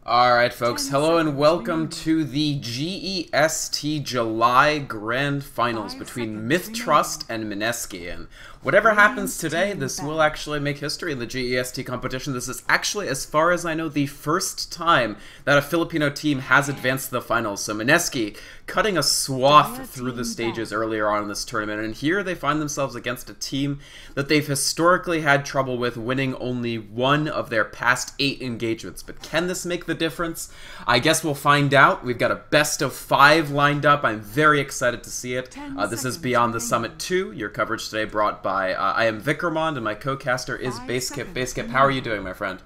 Alright folks, hello and welcome to the GEST July Grand Finals between mith.trust and Mineski. And whatever happens today, this will actually make history in the GEST competition. This is actually, as far as I know, the first time that a Filipino team has advanced to the finals. So Mineski cutting a swath through the stages earlier on in this tournament, and here they find themselves against a team that they've historically had trouble with, winning only one of their past 8 engagements. But can this make the difference? I guess we'll find out. We've got a best of 5 lined up. I'm very excited to see it. This is Beyond the Summit 2. Your coverage today brought by I am Vikrmond, and my co-caster is Basekip. Basekip, how are you doing, my friend?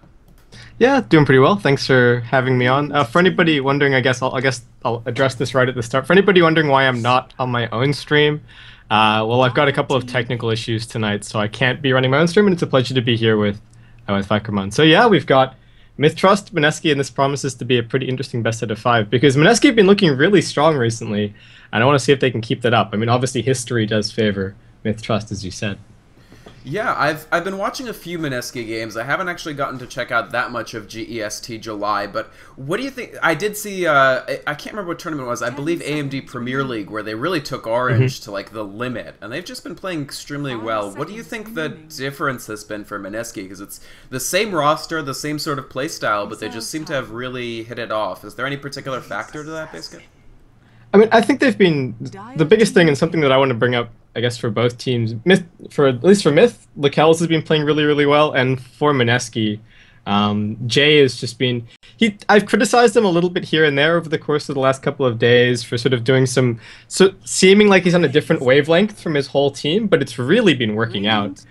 Yeah, doing pretty well. Thanks for having me on. For anybody wondering, I guess I'll address this right at the start. For anybody wondering why I'm not on my own stream, well, I've got a couple of technical issues tonight, so I can't be running my own stream, and it's a pleasure to be here with Vikrmond. So yeah, we've got mith.trust, Mineski, and this promises to be a pretty interesting best out of 5 because Mineski have been looking really strong recently, and I want to see if they can keep that up. I mean, obviously history does favor mith.trust, as you said. Yeah, I've been watching a few Mineski games. I haven't actually gotten to check out that much of GEST July, but what do you think? I did see, I can't remember what tournament it was, I believe AMD Premier League, where they really took Orange to like the limit, and they've just been playing extremely well. What do you think the difference has been for Mineski? Because it's the same roster, the same sort of play style, but they just seem to have really hit it off. Is there any particular factor to that, basically? I mean, I think they've been the biggest thing, and something that I want to bring up, I guess, for both teams. At least for Myth, Lekels has been playing really, really well, and for Mineski, Jay has just been. I've criticized him a little bit here and there over the course of the last couple of days for sort of doing seeming like he's on a different wavelength from his whole team, but it's really been working out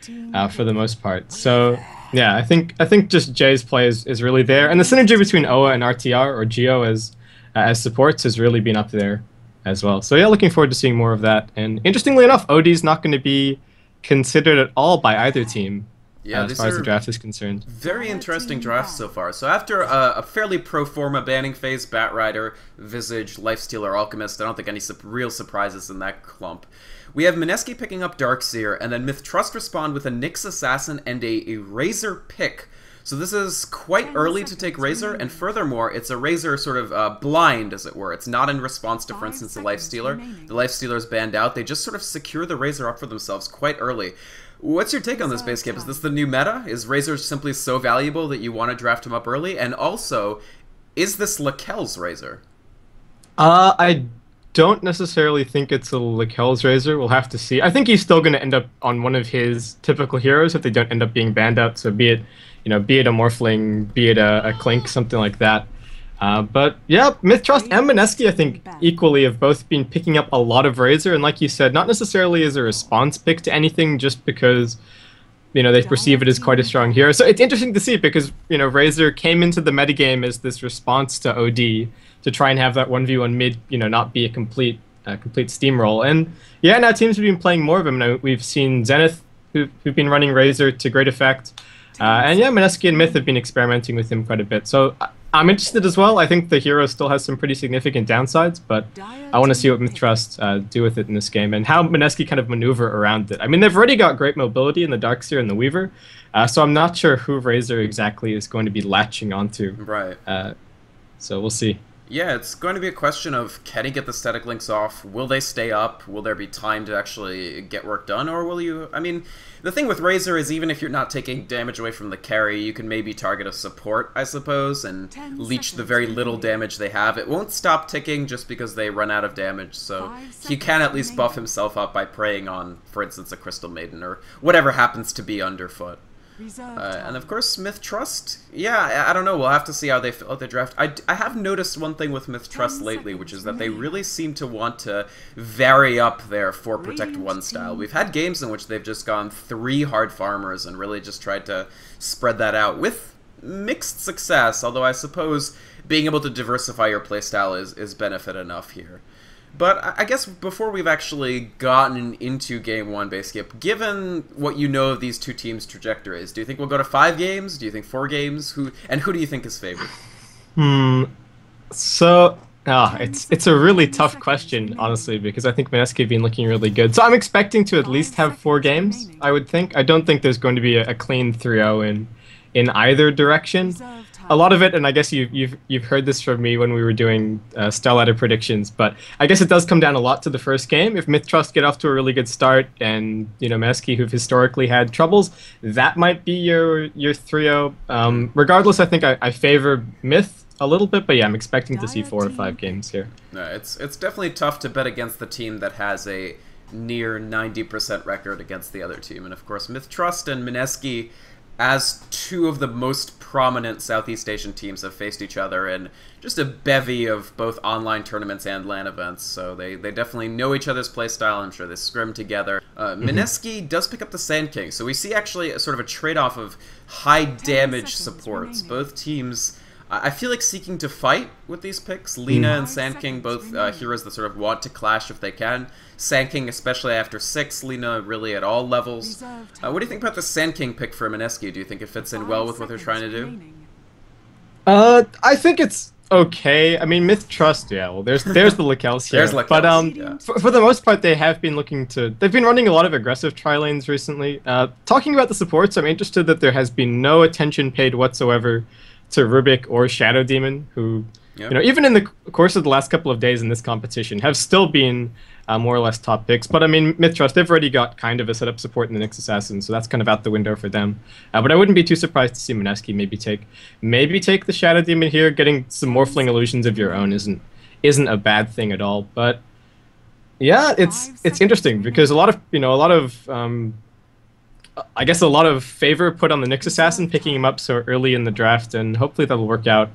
for the most part. So yeah, I think just Jay's play is really there, and the synergy between OA and RTR or Geo as supports has really been up there as well. So yeah, looking forward to seeing more of that. And interestingly enough, OD's not going to be considered at all by either team, as far as the draft is concerned. Very interesting drafts so far. So after a fairly pro forma banning phase, Batrider, Visage, Lifestealer, Alchemist, I don't think any real surprises in that clump. We have Mineski picking up Darkseer, and then mith.trust respond with a Nyx Assassin and a Razor pick. So this is quite early to take Razor, and furthermore, it's a Razor sort of blind, as it were. It's not in response to, for instance, the Lifestealer. The Lifestealer's banned out. They just sort of secure the Razor up for themselves quite early. What's your take on this, Basekip? Is this the new meta? Is Razor simply so valuable that you want to draft him up early? And also, is this Lekels Razor? I don't necessarily think it's a Lekels Razor. We'll have to see. I think he's still going to end up on one of his typical heroes if they don't end up being banned out. So be it a Morphling, be it a Clink, something like that. But yeah, mith.trust and Mineski, I think, equally have both been picking up a lot of Razor, and like you said, not necessarily as a response pick to anything, just because they perceive it as quite a strong hero. So it's interesting to see because Razor came into the metagame as this response to OD to try and have that 1v1 mid, not be a complete steamroll. And yeah, now teams have been playing more of him. Now we've seen Zenith who've been running Razor to great effect. And yeah, Mineski and Myth have been experimenting with him quite a bit. So I'm interested as well. I think the hero still has some pretty significant downsides, but I want to see what mith.trust do with it in this game and how Mineski kind of maneuver around it. I mean, they've already got great mobility in the Darkseer and the Weaver, so I'm not sure who Razor exactly is going to be latching onto. Right. So we'll see. Yeah, it's going to be a question of, can he get the static links off? Will they stay up? Will there be time to actually get work done? Or will you... I mean, the thing with Razor is even if you're not taking damage away from the carry, you can maybe target a support, I suppose, and leech the very little damage they have. It won't stop ticking just because they run out of damage, so he can at least buff himself up by preying on, for instance, a Crystal Maiden, or whatever happens to be underfoot. And of course, mith.trust, yeah, I don't know, we'll have to see how they fill out the draft. I have noticed one thing with mith.trust lately, which is that they really seem to want to vary up their 4 Protect 1 style. We've had games in which they've just gone 3 hard farmers and really just tried to spread that out with mixed success, although I suppose being able to diversify your playstyle is benefit enough here. But I guess before we've actually gotten into Game 1, Basekip, given what you know of these two teams' trajectories, do you think we'll go to 5 games? Do you think 4 games? Who do you think is favored? So, it's a really tough question, honestly, because I think Mineski have been looking really good. So I'm expecting to at least have 4 games, I would think. I don't think there's going to be a clean 3-0 in either direction. a lot of it, and I guess you've heard this from me when we were doing Starlighter predictions, but I guess it does come down a lot to the first game. If mith.trust get off to a really good start, and Mineski, who've historically had troubles, that might be your 3-0. Regardless, I think I favor Myth a little bit, but yeah, I'm expecting to see 4 or 5 games here. No, it's definitely tough to bet against the team that has a near 90% record against the other team, and of course, mith.trust and Mineski, as two of the most prominent Southeast Asian teams, have faced each other in just a bevy of both online tournaments and LAN events, so they definitely know each other's playstyle. I'm sure they scrim together. Mineski does pick up the Sand King, so we see actually a sort of a trade-off of high damage supports. Both teams, I feel like, seeking to fight with these picks. Lina and Sand King, both heroes that sort of want to clash if they can. Sand King especially after 6, Lina really at all levels. What do you think about the Sand King pick for Mineski? Do you think it fits in well with what they're trying to do? I think it's okay. I mean, mith.trust, yeah, well, there's the Lekels here. There's Lekels, yeah. For the most part, they've been running a lot of aggressive tri-lanes recently. Talking about the supports, I'm interested that there has been no attention paid whatsoever to Rubik or Shadow Demon, who, even in the course of the last couple of days in this competition, have still been more or less top picks. But I mean, mith.trust, they've already got kind of a setup support in the Nyx Assassin, so that's kind of out the window for them. But I wouldn't be too surprised to see Mineski maybe take the Shadow Demon here. Getting some Morphling illusions of your own isn't a bad thing at all. But yeah, it's interesting because a lot of I guess a lot of favor put on the Nyx Assassin, picking him up so early in the draft, and hopefully that'll work out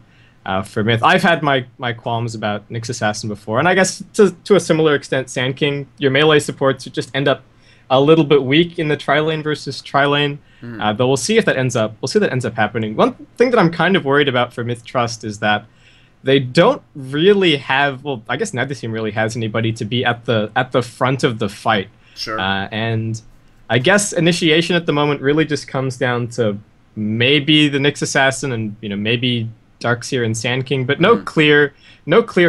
for Myth. I've had my qualms about Nyx Assassin before, and I guess to a similar extent, Sand King, your melee supports just end up a little bit weak in the tri-lane versus tri-lane. But we'll see if that ends up happening. One thing that I'm kind of worried about for mith.trust is that they don't really have, well, I guess neither team really has anybody to be at the front of the fight. Sure. And I guess initiation at the moment really just comes down to maybe the Nyx Assassin and maybe Darkseer and Sand King, but no clear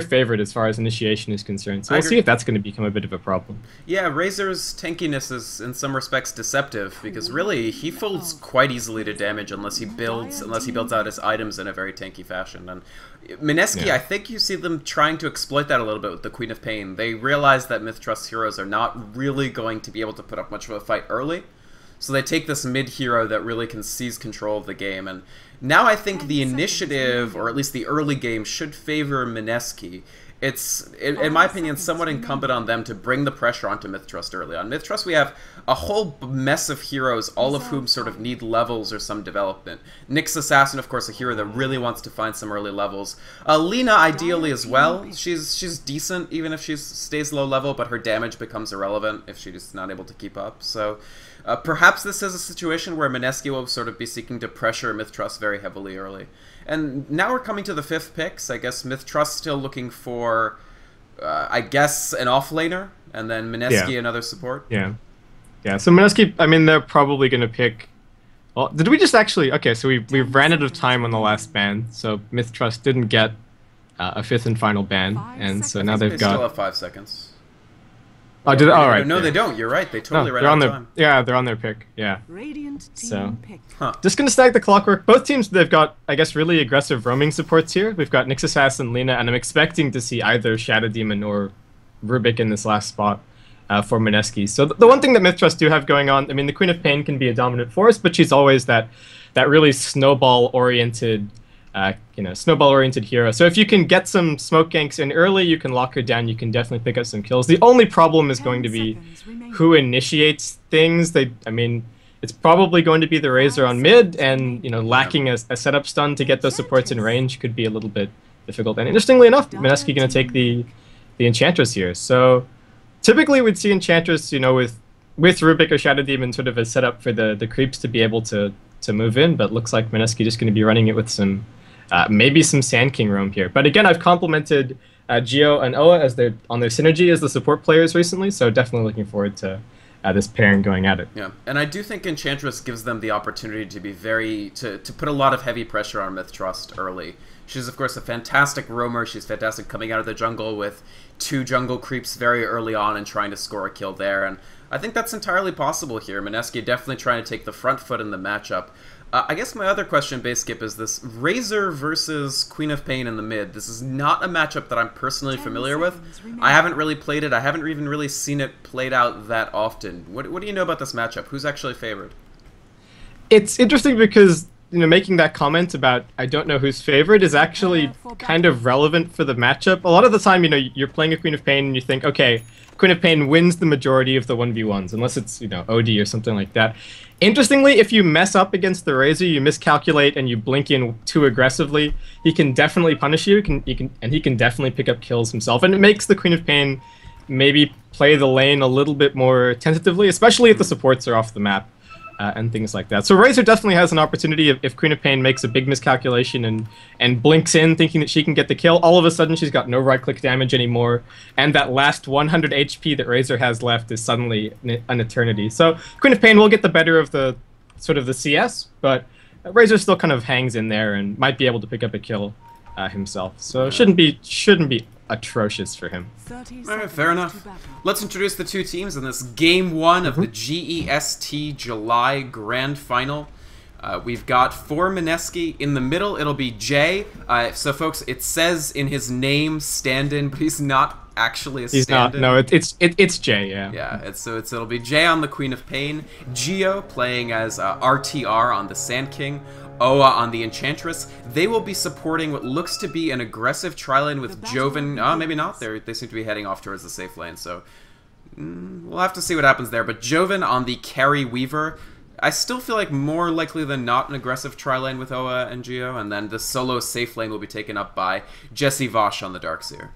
favorite as far as initiation is concerned. So we'll see if that's going to become a bit of a problem. Yeah, Razor's tankiness is in some respects deceptive because really he folds quite easily to damage unless he builds out his items in a very tanky fashion. And Mineski, I think you see them trying to exploit that a little bit with the Queen of Pain. They realize that mith.trust heroes are not really going to be able to put up much of a fight early, so they take this mid hero that really can seize control of the game. And now I think the initiative, or at least the early game, should favor Mineski. It's, in my opinion, somewhat incumbent on them to bring the pressure onto mith.trust early on. Mith.trust, we have a whole mess of heroes, all of whom sort of need levels or some development. Nyx Assassin, of course, a hero that really wants to find some early levels. Lina, ideally, as well. She's decent, even if she stays low level, but her damage becomes irrelevant if she's not able to keep up. So perhaps this is a situation where Mineski will sort of be seeking to pressure mith.trust very heavily early. And now we're coming to the 5th picks. I guess mith.trust still looking for, I guess, an offlaner, and then Mineski another support. Yeah. So Mineski, I mean, they're probably going to pick. Well, did we just actually? Okay, so we ran out of time on the last ban, so mith.trust didn't get a 5th and final ban, and so now they've got. They still have 5 seconds. Oh, did it? All right. No, yeah. They don't. You're right. They totally ran out of their time. Yeah, they're on their pick. Yeah. So, just gonna stack the clockwork. Both teams, they've got, I guess, really aggressive roaming supports here. We've got Nyx Assassin, Lina, and I'm expecting to see either Shadow Demon or Rubik in this last spot for Mineski. So the one thing that mith.trust do have going on, I mean, the Queen of Pain can be a dominant force, but she's always that really snowball-oriented hero. So if you can get some smoke ganks in early, you can lock her down, you can definitely pick up some kills. The only problem is going to be who initiates things. It's probably going to be the Razor on mid, and lacking a setup stun to get those supports in range could be a little bit difficult. And interestingly enough, Mineski going to take the Enchantress here. So typically we'd see Enchantress, with Rubik or Shadow Demon sort of a setup for the creeps to be able to move in, but looks like Mineski just going to be running it with some maybe some Sand King roam here. But again, I've complimented Geo and Oa on their synergy as the support players recently, so definitely looking forward to this pairing going at it. Yeah, and I do think Enchantress gives them the opportunity to be to put a lot of heavy pressure on mith.trust early. She's, of course, a fantastic roamer. She's fantastic coming out of the jungle with 2 jungle creeps very early on and trying to score a kill there. And I think that's entirely possible here. Mineski definitely trying to take the front foot in the matchup. I guess my other question, Base Skip, is this Razor versus Queen of Pain in the mid. This is not a matchup that I'm personally familiar with. I haven't really played it. I haven't even really seen it played out that often. What do you know about this matchup? Who's actually favored? It's interesting because, you know, making that comment about I don't know who's favored is actually kind of relevant for the matchup. A lot of the time, you know, you're playing a Queen of Pain and you think, okay, Queen of Pain wins the majority of the 1v1s, unless it's, you know, OD or something like that. Interestingly, if you mess up against the Razor, you miscalculate and you blink in too aggressively, he can definitely punish you, and he can definitely pick up kills himself. And it makes the Queen of Pain maybe play the lane a little bit more tentatively, especially if the supports are off the map. And things like that. So Razor definitely has an opportunity if Queen of Pain makes a big miscalculation and blinks in thinking that she can get the kill. All of a sudden she's got no right-click damage anymore, and that last 100 HP that Razor has left is suddenly an eternity. So Queen of Pain will get the better of the sort of the CS, but Razor still kind of hangs in there and might be able to pick up a kill himself. So it shouldn't be atrocious for him. Alright, fair enough. Let's introduce the two teams in this Game 1 of the GEST July Grand Final. We've got for Mineski. In the middle, it'll be Jay. So, folks, it says in his name stand-in, but he's not actually a stand-in. He's not. No, it's Jay, yeah. Yeah, it'll be Jay on the Queen of Pain, Geo playing as RTR on the Sand King, Oa on the Enchantress. They will be supporting what looks to be an aggressive tri-lane with Joven. Maybe not. They seem to be heading off towards the safe lane, so we'll have to see what happens there. But Joven on the carry Weaver. I still feel like more likely than not an aggressive tri-lane with Oa and Geo, and then the solo safe lane will be taken up by Jesse Vosh on the Darkseer.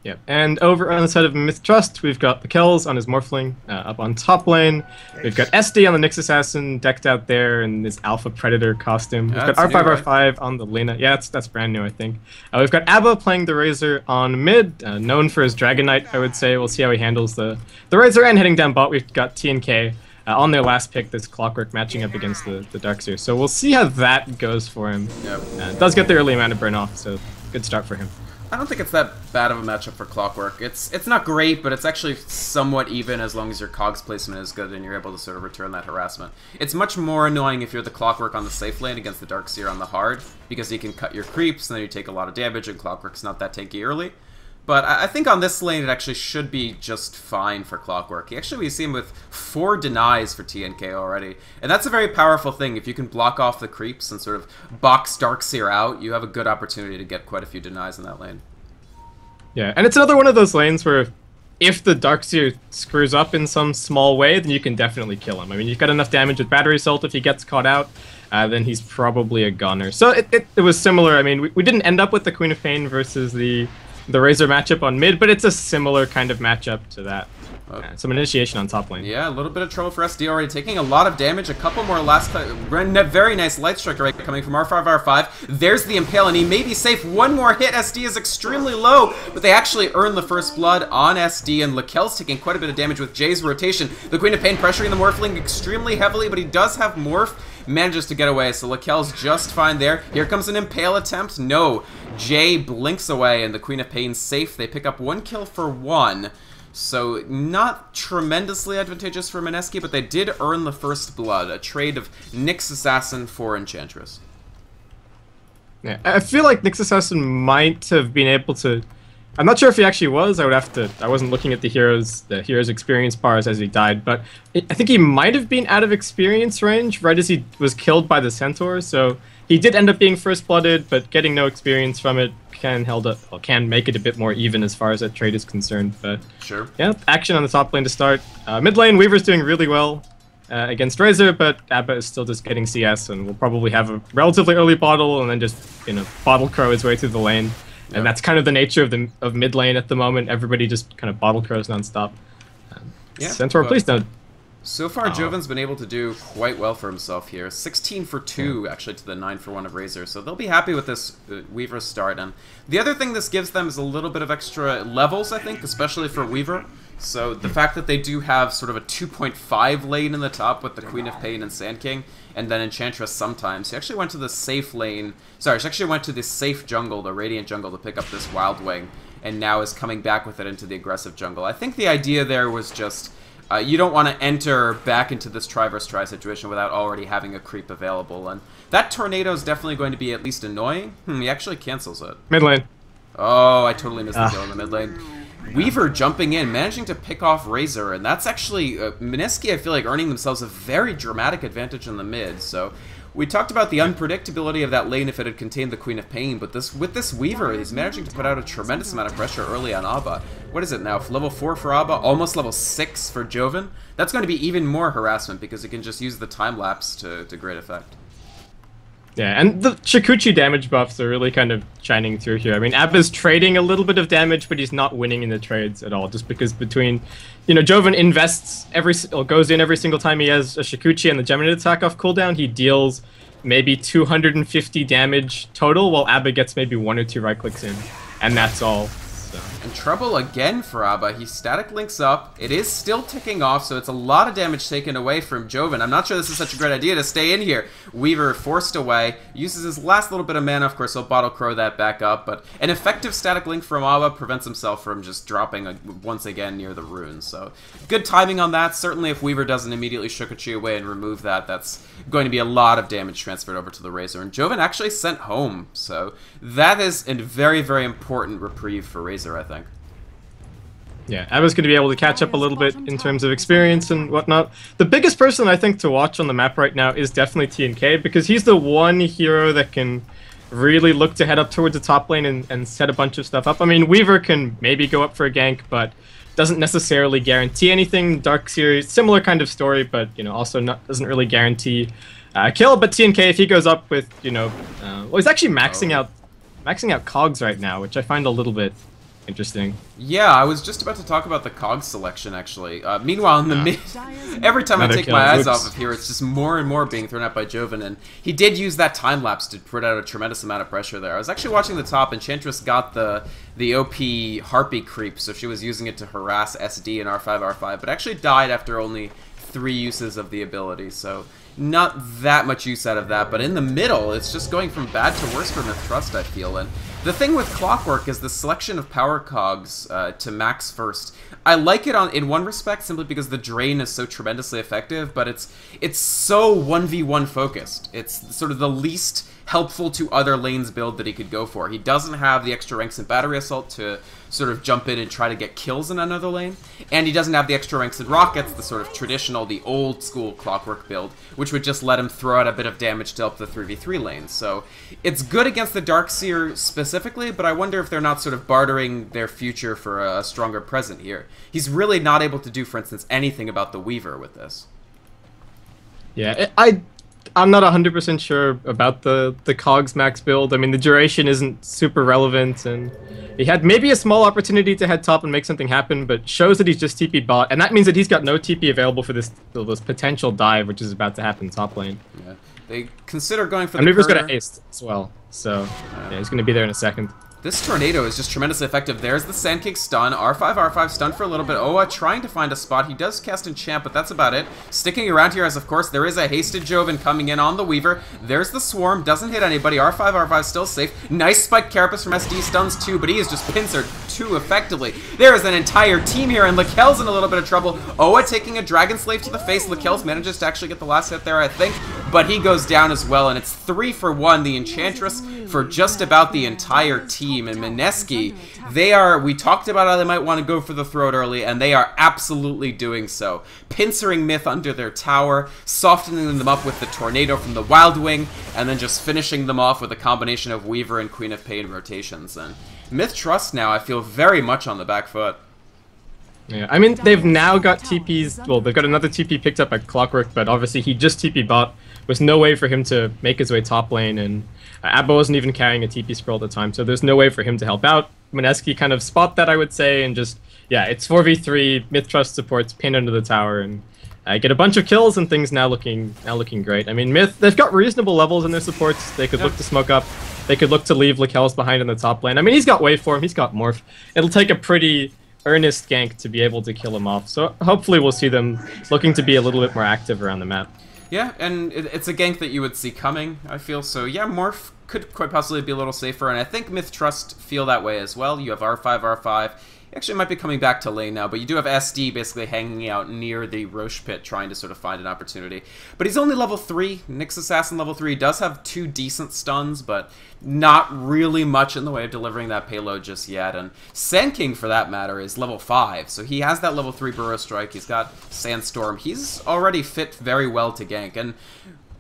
Yep, and over on the side of mith.trust, we've got the Kells on his Morphling up on top lane. We've got SD on the Nyx Assassin decked out there in this Alpha Predator costume. We've got R5, R5 on the Lena. Yeah, that's brand new, I think. We've got Abba playing the Razor on mid, known for his Dragon Knight, I would say. We'll see how he handles the Razor, and heading down bot, we've got TNK on their last pick, this Clockwork matching up against the Darkseer. So we'll see how that goes for him. Yep. Does get the early mana burn off, so good start for him. I don't think it's that bad of a matchup for Clockwork. It's not great, but it's actually somewhat even as long as your cogs placement is good and you're able to sort of return that harassment. It's much more annoying if you're the Clockwork on the safe lane against the Darkseer on the hard, because you can cut your creeps and then you take a lot of damage, and Clockwork's not that tanky early. But I think on this lane it actually should be just fine for Clockwork. We see him with 4 denies for TNK already. And that's a very powerful thing. If you can block off the creeps and sort of box Darkseer out, you have a good opportunity to get quite a few denies in that lane. Yeah, and it's another one of those lanes where if the Darkseer screws up in some small way, then you can definitely kill him. I mean, you've got enough damage with Battery Assault if he gets caught out, then he's probably a gunner. So it was similar. I mean, we didn't end up with the Queen of Pain versus the Razor matchup on mid, but it's a similar kind of matchup to that. Some initiation on top lane. Yeah, a little bit of trouble for SD already, taking a lot of damage. A couple more last very nice light strike right coming from R5, R5. There's the Impale, and he may be safe. One more hit. SD is extremely low, but they actually earn the first blood on SD, and Lakel's taking quite a bit of damage with Jay's rotation. The Queen of Pain pressuring the Morphling extremely heavily, but he does have Morph. Manages to get away, so Lakel's just fine there. Here comes an Impale attempt. No. Jay blinks away, and the Queen of Pain's safe. They pick up 1 kill for 1. So not tremendously advantageous for Mineski, but they did earn the first blood. A trade of Nyx Assassin for Enchantress. Yeah, I feel like Nyx Assassin might have been able to... I'm not sure if he actually was. I wasn't looking at the hero's experience bars as he died, but I think he might have been out of experience range right as he was killed by the Centaur. So he did end up being first blooded, but getting no experience from it can make it a bit more even as far as that trade is concerned. But sure, yeah, action on the top lane to start. Mid lane, Weaver's doing really well against Razor, but Abba is still just getting CS, and will probably have a relatively early bottle, and then just bottle crow his way through the lane. Yep. And that's kind of the nature of mid lane at the moment. Everybody just kind of bottle crows nonstop. Yeah, Centaur, please don't. So far, Joven's been able to do quite well for himself here. 16 for 2, actually, to the 9 for 1 of Razor. So they'll be happy with this Weaver start. And the other thing this gives them is a little bit of extra levels, I think, especially for Weaver. So the fact that they do have sort of a 2.5 lane in the top with the Queen of Pain and Sand King, and then Enchantress sometimes. He actually went to the safe lane. Sorry, she actually went to the safe jungle, the Radiant jungle, to pick up this Wild Wing, and now is coming back with it into the aggressive jungle. I think the idea there was just... You don't want to enter back into this try versus try situation without already having a creep available. And that tornado is definitely going to be at least annoying. He actually cancels it. Mid lane. Oh, I totally missed the kill in the mid lane. Weaver jumping in, managing to pick off Razor, and that's actually Mineski, I feel like, earning themselves a very dramatic advantage in the mid. So we talked about the unpredictability of that lane if it had contained the Queen of Pain, but with this Weaver, he's managing to put out a tremendous amount of pressure early on Abba. What is it now? Level 4 for Abba, almost level 6 for Joven. That's going to be even more harassment because he can just use the time lapse to great effect. Yeah, and the Shikuchi damage buffs are really kind of shining through here. I mean, Abba's trading a little bit of damage, but he's not winning in the trades at all, just because between, you know, Joven invests goes in every single time he has a Shikuchi and the Gemini attack off cooldown, he deals maybe 250 damage total, while Abba gets maybe 1 or 2 right clicks in, and that's all. And trouble again for Abba. He static links up. It is still ticking off, so it's a lot of damage taken away from Joven. I'm not sure this is such a great idea to stay in here. Weaver forced away. Uses his last little bit of mana. Of course, he'll bottle crow that back up. But an effective static link from Abba prevents himself from just dropping once again near the runes. So good timing on that. Certainly if Weaver doesn't immediately Shikuchi away and remove that, that's going to be a lot of damage transferred over to the Razor. And Joven actually sent home. So that is a very, very important reprieve for Razor, I think. Yeah, Abba's going to be able to catch up a little bit in terms of experience and whatnot. The biggest person I think to watch on the map right now is definitely TNK, because he's the one hero that can really look to head up towards the top lane and set a bunch of stuff up. I mean, Weaver can maybe go up for a gank, but doesn't necessarily guarantee anything. Darkseer, similar kind of story, but you know, also doesn't really guarantee kill. But TNK, if he goes up with, you know, well, he's actually maxing out cogs right now, which I find a little bit interesting. Yeah, I was just about to talk about the cog selection, actually. Meanwhile, in the mid, every time I take my eyes off of here, it's just more and more being thrown out by Joven, and he did use that time lapse to put out a tremendous amount of pressure there. I was actually watching the top, and Enchantress got the OP Harpy creep, so she was using it to harass SD and R5, but actually died after only 3 uses of the ability, so not that much use out of that. But in the middle, it's just going from bad to worse for mith.trust, I feel. And the thing with Clockwork is the selection of power cogs to max first. I like it in one respect simply because the drain is so tremendously effective, but it's so 1v1 focused. It's sort of the least helpful to other lanes build that he could go for. He doesn't have the extra ranks in Battery Assault to sort of jump in and try to get kills in another lane, and he doesn't have the extra ranks in Rockets, the sort of traditional, the old school Clockwork build, which would just let him throw out a bit of damage to help the 3v3 lanes. So it's good against the Darkseer specifically, but I wonder if they're not sort of bartering their future for a stronger present here. He's really not able to do, for instance, anything about the Weaver with this. Yeah, I'm not 100% sure about the Cogs max build. I mean, the duration isn't super relevant, and he had maybe a small opportunity to head top and make something happen, but shows that he's just TP bot, and that means that he's got no TP available for this potential dive, which is about to happen top lane. Yeah, they consider going for and the Weaver's got an ace as well, so yeah, he's going to be there in a second. This tornado is just tremendously effective. There's the Sandcake stun. R5 stun for a little bit. Oa trying to find a spot. He does cast Enchant, but that's about it. Sticking around here as, of course, there is a hasted Joven coming in on the Weaver. There's the Swarm. Doesn't hit anybody. R5 still safe. Nice spike Carapace from SD stuns too, but he is just pincered too effectively. There is an entire team here, and Lakel's in a little bit of trouble. Oa taking a Dragon Slave to the face. Lakel's manages to actually get the last hit there, I think, but he goes down as well, and it's 3 for 1. The Enchantress for just about the entire team, and Mineski, we talked about how they might want to go for the throat early, and they are absolutely doing so. Pincering Myth under their tower, softening them up with the Tornado from the Wild Wing, and then just finishing them off with a combination of Weaver and Queen of Pain rotations. And mith.trust now, I feel very much on the back foot. Yeah, I mean, they've now got TPs, well, they've got another TP picked up at Clockwork, but obviously he just TP bot. There's no way for him to make his way top lane, and Abba wasn't even carrying a TP scroll at the time, so there's no way for him to help out. Mineski kind of spot that, I would say, and just, yeah, it's 4v3, mith.trust supports, pin under the tower, and get a bunch of kills, and things now looking great. I mean, Myth, they've got reasonable levels in their supports. They could look to smoke up. They could look to leave Lakel's behind in the top lane. I mean, he's got waveform, he's got morph. It'll take a pretty earnest gank to be able to kill him off, so hopefully we'll see them looking to be a little bit more active around the map. Yeah, and it's a gank that you would see coming, I feel. So yeah, Morph could quite possibly be a little safer, and I think mith.trust feel that way as well. You have R5, He actually might be coming back to lane now, but you do have SD basically hanging out near the Roche pit trying to sort of find an opportunity. But he's only level 3. Nyx Assassin level 3 does have 2 decent stuns, but not really much in the way of delivering that payload just yet. And Sand King, for that matter, is level 5, so he has that level 3 Burrow Strike. He's got Sandstorm. He's already fit very well to gank. And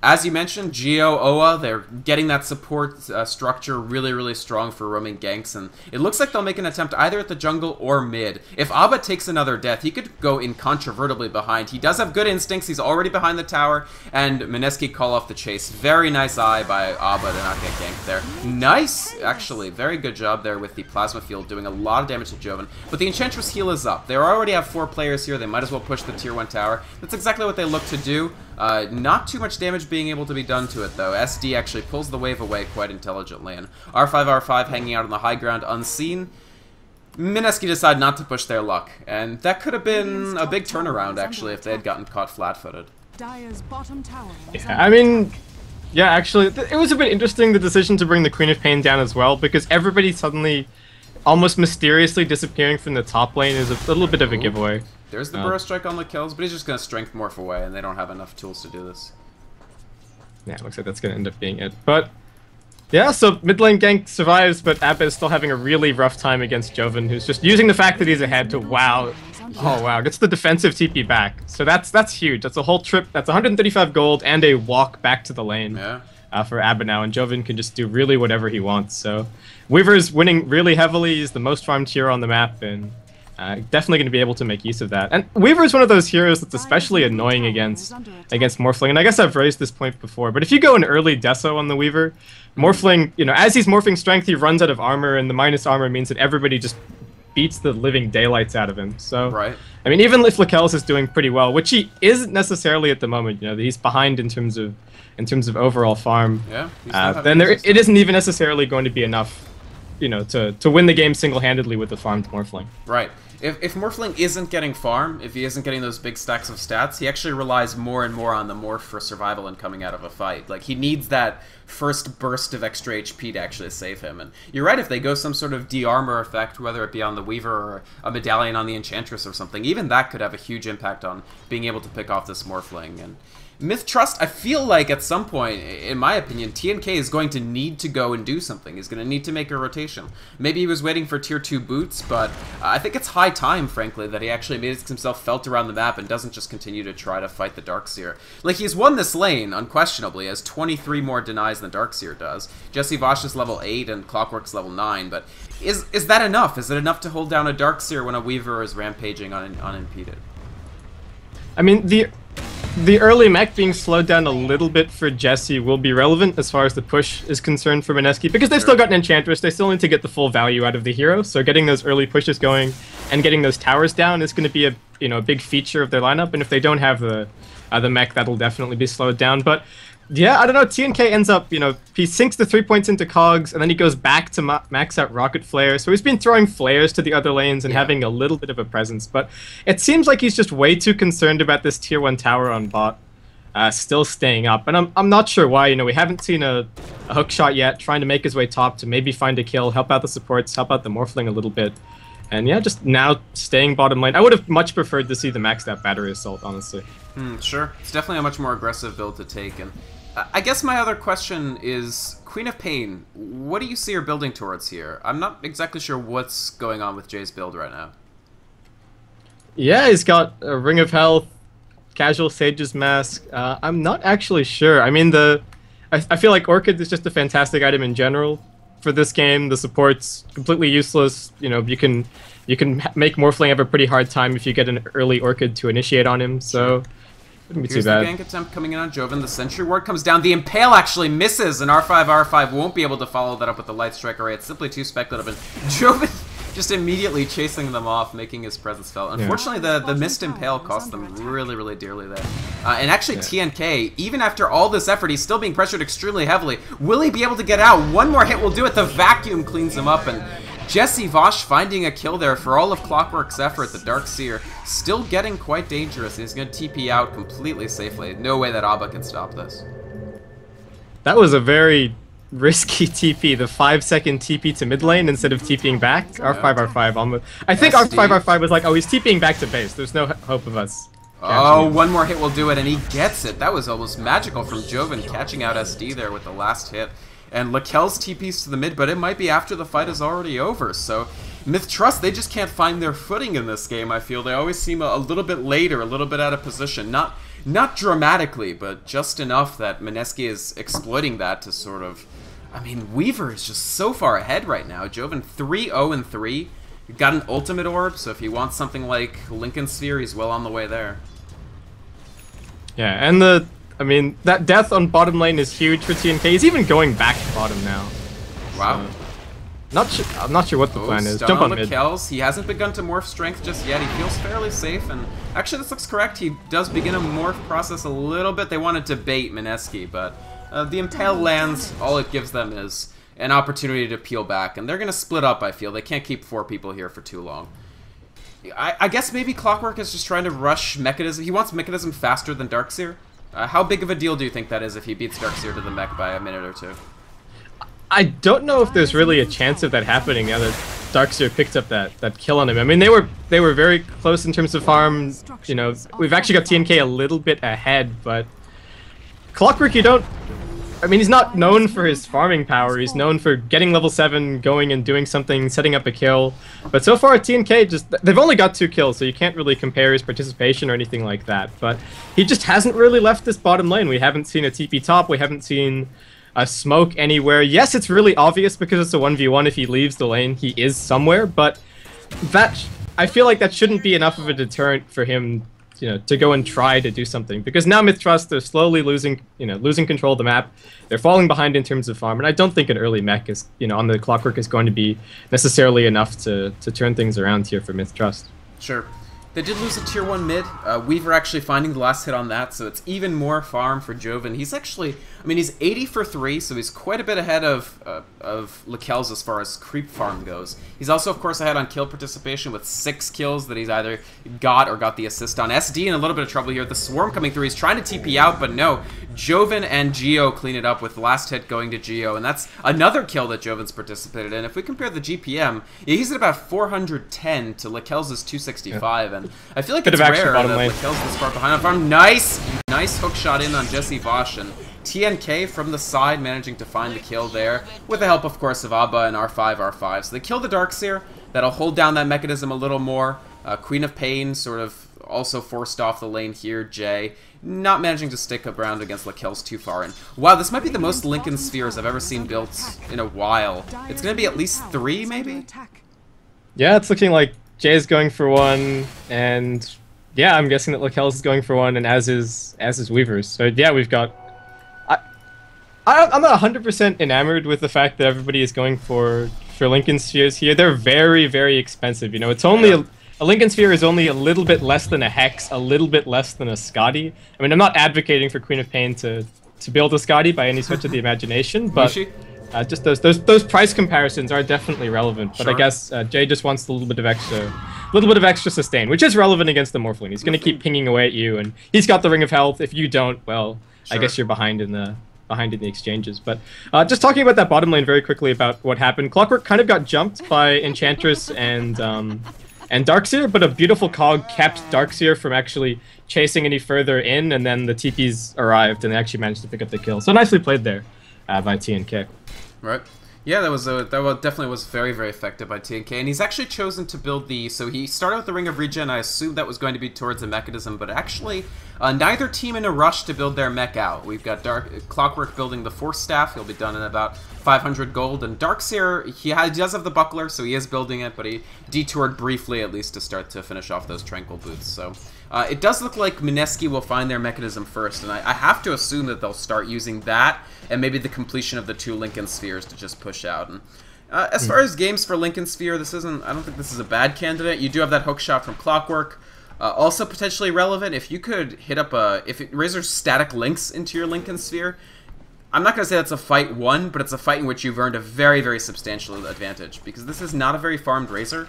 as you mentioned, Geo, Oa, they're getting that support structure really, really strong for roaming ganks, and it looks like they'll make an attempt either at the jungle or mid. If Abba takes another death, he could go incontrovertibly behind. He does have good instincts, he's already behind the tower, and Mineski call off the chase. Very nice eye by Abba to not get ganked there. Nice, actually, very good job there with the Plasma Field, doing a lot of damage to Joven. But the Enchantress heal is up. They already have 4 players here, they might as well push the tier 1 tower. That's exactly what they look to do. Not too much damage being able to be done to it, though. SD actually pulls the wave away quite intelligently, and R5 hanging out on the high ground unseen. Mineski decide not to push their luck, and that could have been a big turnaround, actually, if they had gotten caught flat-footed. Yeah, I mean, yeah, actually, it was a bit interesting, the decision to bring the Queen of Pain down as well, because everybody suddenly almost mysteriously disappearing from the top lane is a little bit of a giveaway. There's the Burrow Strike on the kills, but he's just going to Strength Morph away, and they don't have enough tools to do this. Yeah, it looks like that's going to end up being it. But, yeah, so mid lane gank survives, but Abba is still having a really rough time against Joven, who's just using the fact that he's ahead to wow. Oh, wow, gets the defensive TP back. So that's huge. That's a whole trip. That's 135 gold and a walk back to the lane for Abba now, and Joven can just do really whatever he wants. So Weaver's winning really heavily. He's the most farmed hero on the map, and definitely going to be able to make use of that. And Weaver is one of those heroes that's especially annoying against Morphling. And I guess I've raised this point before, but if you go an early Deso on the Weaver, Morphling, you know, as he's morphing strength, he runs out of armor, and the minus armor means that everybody just beats the living daylights out of him. So, I mean, even if Lakel's is doing pretty well, which he isn't necessarily at the moment, you know, he's behind in terms of overall farm. Yeah. Then it isn't even necessarily going to be enough, you know, to win the game single-handedly with the farmed Morphling. Right. If Morphling isn't getting farm, if he isn't getting those big stacks of stats, he actually relies more and more on the morph for survival and coming out of a fight. Like, he needs that first burst of extra HP to actually save him. And you're right, if they go some sort of de-armor effect, whether it be on the Weaver or a medallion on the Enchantress or something, even that could have a huge impact on being able to pick off this Morphling. And mith.trust, I feel like at some point, in my opinion, TNK is going to need to go and do something. He's going to need to make a rotation. Maybe he was waiting for tier 2 boots, but I think it's high time, frankly, that he actually makes himself felt around the map and doesn't just continue to try to fight the Darkseer. Like, he's won this lane, unquestionably, as 23 more denies than Darkseer does. Jesse Vosh is level 8 and Clockwork's level 9, but is that enough? Is it enough to hold down a Darkseer when a Weaver is rampaging unimpeded? I mean, the early mech being slowed down a little bit for Jesse will be relevant as far as the push is concerned for Mineski, because they've still got an Enchantress, they still need to get the full value out of the hero, so getting those early pushes going and getting those towers down is going to be a big feature of their lineup, and if they don't have the mech, that'll definitely be slowed down. But yeah, I don't know, TNK ends up, he sinks the 3 points into Cogs, and then he goes back to max out Rocket Flare, so he's been throwing flares to the other lanes and having a little bit of a presence, but it seems like he's just way too concerned about this tier 1 tower on bot still staying up, and I'm not sure why. We haven't seen a hook shot yet, trying to make his way top to maybe find a kill, help out the supports, help out the Morphling a little bit, and yeah, just now staying bottom lane. I would have much preferred to see the maxed out Battery Assault, honestly. Sure, it's definitely a much more aggressive build to take, and I guess my other question is, Queen of Pain, what do you see her building towards here? I'm not exactly sure what's going on with Jay's build right now. Yeah, he's got a Ring of Health, Casual Sage's Mask. I'm not actually sure. I mean, I feel like Orchid is just a fantastic item in general for this game. The support's completely useless. You can make Morphling have a pretty hard time if you get an early Orchid to initiate on him, so wouldn't be too bad. Here's the gank attempt coming in on Joven. The Sentry Ward comes down. The Impale actually misses, and R5 won't be able to follow that up with the Light Strike Array. It's simply too speculative, and Joven just immediately chasing them off, making his presence felt. Unfortunately, the missed Impale cost them really, really dearly there. And actually, TNK, even after all this effort, he's still being pressured extremely heavily. Will he be able to get out? One more hit will do it. The Vacuum cleans him up, and Jesse Vosh finding a kill there for all of Clockwork's effort. The Darkseer still getting quite dangerous. He's going to TP out completely safely. No way that Abba can stop this. That was a very risky TP, the 5-second TP to mid lane instead of TPing back. R5, R5, almost. I think SD. R5, R5 was like, oh, he's TPing back to base. There's no hope of us. Oh, one more hit will do it, and he gets it. That was almost magical from Joven, catching out SD there with the last hit. And Lakel's TP's to the mid, but it might be after the fight is already over. So, mith.trust, they just can't find their footing in this game, I feel. They always seem a little bit later, a little bit out of position. Not dramatically, but just enough that Mineski is exploiting that to sort of... I mean, Weaver is just so far ahead right now. Joven 3-0-3. Got an ultimate orb, so if he wants something like Lincoln Sphere, he's well on the way there. Yeah, and I mean, that death on bottom lane is huge for TNK. He's even going back to bottom now. Wow. So, I'm not sure what the plan is. Jump on mid. Lakel's. He hasn't begun to morph strength just yet. He feels fairly safe, and actually this looks correct. He does begin a morph process a little bit. They wanted to bait Mineski, but the Impale lands. All it gives them is an opportunity to peel back, and they're going to split up, I feel. They can't keep 4 people here for too long. I guess maybe Clockwork is just trying to rush Mechanism. He wants Mechanism faster than Darkseer. How big of a deal do you think that is if he beats Darkseer to the mech by a minute or 2? I don't know if there's really a chance of that happening now that Darkseer picked up that kill on him. I mean, they were very close in terms of farm. You know, we've actually got TNK a little bit ahead, but Clockwork, I mean, he's not known for his farming power. He's known for getting level 7, going and doing something, setting up a kill. But so far, TNK they've only got 2 kills, so you can't really compare his participation or anything like that. But he just hasn't really left this bottom lane. We haven't seen a TP top. We haven't seen a smoke anywhere. Yes, it's really obvious because it's a 1v1. If he leaves the lane, he is somewhere. But I feel like that shouldn't be enough of a deterrent for him, you know, to go and try to do something, because now mith.trust, they're slowly losing control of the map. They're falling behind in terms of farm, and I don't think an early mech is, on the Clockwork is going to be necessarily enough to turn things around here for mith.trust. Sure. They did lose a tier 1 mid. Weaver actually finding the last hit on that, so it's even more farm for Joven. He's actually, I mean, he's 80 for 3, so he's quite a bit ahead of Lakel's as far as creep farm goes. He's also, of course, ahead on kill participation with 6 kills that he's either got or got the assist on. SD in a little bit of trouble here. The Swarm coming through. He's trying to TP out, but no. Joven and Geo clean it up with the last hit going to Geo, and that's another kill that Joven's participated in. If we compare the GPM, he's at about 410 to Lakel's 265, and I feel like it's rare that Lakel's this far behind on farm. Nice hook shot in on Jesse Vosh, and TNK from the side managing to find the kill there, with the help, of course, of Abba and R5. So they kill the Darkseer. That'll hold down that Mechanism a little more. Queen of Pain sort of also forced off the lane here. Jay not managing to stick around against Lakel's too far. And wow, this might be the most Lincoln Spheres I've ever seen built in a while. It's going to be at least 3, maybe? Yeah, it's looking like Jay's going for 1, and yeah, I'm guessing that Lakel's is going for 1, and as is Weaver's. So yeah, we've got... I'm not 100% enamored with the fact that everybody is going for Lincoln Spheres here. They're very, very expensive. It's only a Lincoln Sphere is only a little bit less than a Hex, a little bit less than a Scotty. I mean, I'm not advocating for Queen of Pain to build a Scotty by any stretch of the imagination, but just those price comparisons are definitely relevant. But I guess Jay just wants a little bit of extra sustain, which is relevant against the Morphling. He's going to keep pinging away at you, and he's got the Ring of Health. If you don't, well, I guess you're behind in the exchanges. But just talking about that bottom lane very quickly about what happened. Clockwork kind of got jumped by Enchantress and Darkseer, but a beautiful cog kept Darkseer from actually chasing any further in, and then the TPs arrived and they actually managed to pick up the kill. So nicely played there by TNK. Right. Yeah, that definitely was very, very effective by TNK, and he's actually chosen to build so he started with the Ring of Regen. I assumed that was going to be towards a Mechanism, but actually neither team in a rush to build their mech out. We've got Clockwork building the Force Staff. He'll be done in about 500 gold, and Darkseer, he does have the Buckler, so he is building it, but he detoured briefly at least to start to finish off those Tranquil Boots. So it does look like Mineski will find their Mechanism first, and I have to assume that they'll start using that and maybe the completion of the 2 Lincoln Spheres to just push out. And as far as games for Lincoln Sphere, I don't think this is a bad candidate. You do have that hook shot from Clockwork. Also potentially relevant, if you could hit up Razor's static links into your Lincoln Sphere. I'm not going to say that's a fight won, but it's a fight in which you've earned a very, very substantial advantage, because this is not a very farmed Razor.